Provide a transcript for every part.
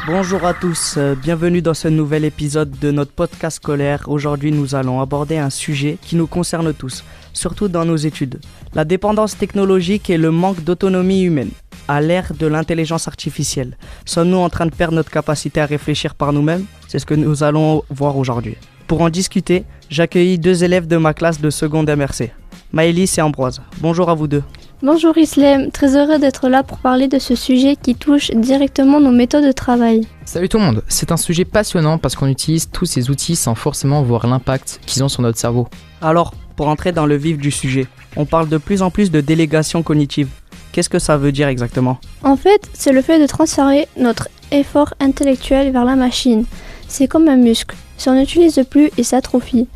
Bonjour à tous, bienvenue dans ce nouvel épisode de notre podcast scolaire. Aujourd'hui, nous allons aborder un sujet qui nous concerne tous, surtout dans nos études. La dépendance technologique et le manque d'autonomie humaine. À l'ère de l'intelligence artificielle, sommes-nous en train de perdre notre capacité à réfléchir par nous-mêmes ? C'est ce que nous allons voir aujourd'hui. Pour en discuter, j'accueille deux élèves de ma classe de seconde MRC, Maëlys et Ambroise. Bonjour à vous deux. Bonjour Islem, très heureux d'être là pour parler de ce sujet qui touche directement nos méthodes de travail. Salut tout le monde, c'est un sujet passionnant parce qu'on utilise tous ces outils sans forcément voir l'impact qu'ils ont sur notre cerveau. Alors, pour entrer dans le vif du sujet, on parle de plus en plus de délégation cognitive. Qu'est-ce que ça veut dire exactement ? En fait, c'est le fait de transférer notre effort intellectuel vers la machine. C'est comme un muscle, si on n'utilise plus, il s'atrophie.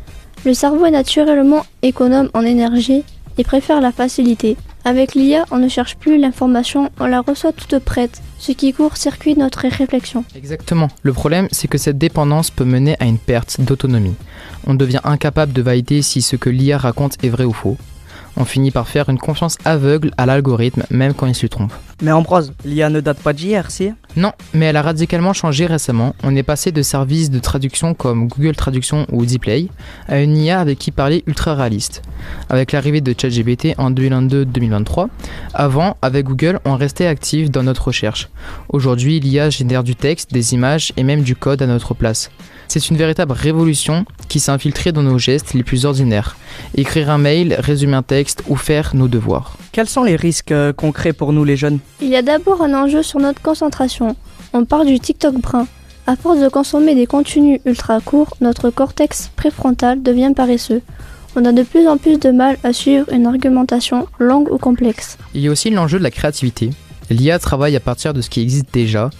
Le cerveau est naturellement économe en énergie et préfère la facilité. Avec l'IA, on ne cherche plus l'information, on la reçoit toute prête, ce qui court-circuite notre réflexion. Exactement. Le problème, c'est que cette dépendance peut mener à une perte d'autonomie. On devient incapable de valider si ce que l'IA raconte est vrai ou faux. On finit par faire une confiance aveugle à l'algorithme, même quand il se trompe. Mais Ambroise, l'IA ne date pas d'hier, si ? Non, mais elle a radicalement changé récemment. On est passé de services de traduction comme Google Traduction ou Dplay à une IA avec qui parler ultra réaliste. Avec l'arrivée de ChatGPT en 2022-2023, avant, avec Google, on restait actif dans notre recherche. Aujourd'hui, l'IA génère du texte, des images et même du code à notre place. C'est une véritable révolution qui s'est infiltrée dans nos gestes les plus ordinaires. Écrire un mail, résumer un texte ou faire nos devoirs. Quels sont les risques concrets pour nous les jeunes ? Il y a d'abord un enjeu sur notre concentration. On parle du TikTok brun. À force de consommer des contenus ultra courts, notre cortex préfrontal devient paresseux. On a de plus en plus de mal à suivre une argumentation longue ou complexe. Il y a aussi l'enjeu de la créativité. L'IA travaille à partir de ce qui existe déjà.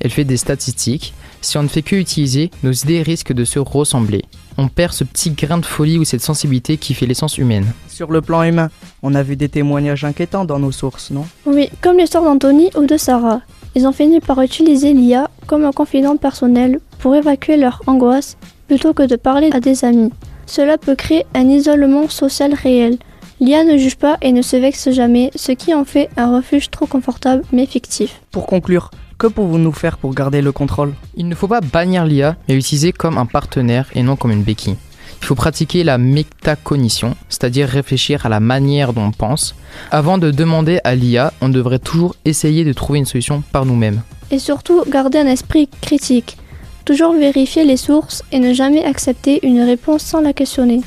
Elle fait des statistiques. Si on ne fait que utiliser, nos idées risquent de se ressembler. On perd ce petit grain de folie ou cette sensibilité qui fait l'essence humaine. Sur le plan humain, on a vu des témoignages inquiétants dans nos sources, non ? Oui, comme l'histoire d'Anthony ou de Sarah. Ils ont fini par utiliser l'IA comme un confident personnel pour évacuer leur angoisse plutôt que de parler à des amis. Cela peut créer un isolement social réel. L'IA ne juge pas et ne se vexe jamais, ce qui en fait un refuge trop confortable mais fictif. Pour conclure, que pouvons-nous faire pour garder le contrôle ? Il ne faut pas bannir l'IA, mais l'utiliser comme un partenaire et non comme une béquille. Il faut pratiquer la métacognition, c'est-à-dire réfléchir à la manière dont on pense. Avant de demander à l'IA, on devrait toujours essayer de trouver une solution par nous-mêmes. Et surtout, garder un esprit critique. Toujours vérifier les sources et ne jamais accepter une réponse sans la questionner.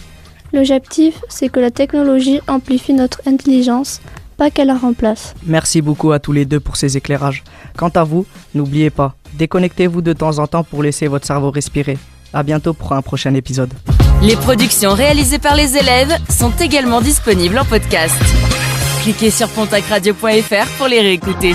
L'objectif, c'est que la technologie amplifie notre intelligence, pas qu'elle la remplace. Merci beaucoup à tous les deux pour ces éclairages. Quant à vous, n'oubliez pas, déconnectez-vous de temps en temps pour laisser votre cerveau respirer. À bientôt pour un prochain épisode. Les productions réalisées par les élèves sont également disponibles en podcast. Cliquez sur pontacradio.fr pour les réécouter.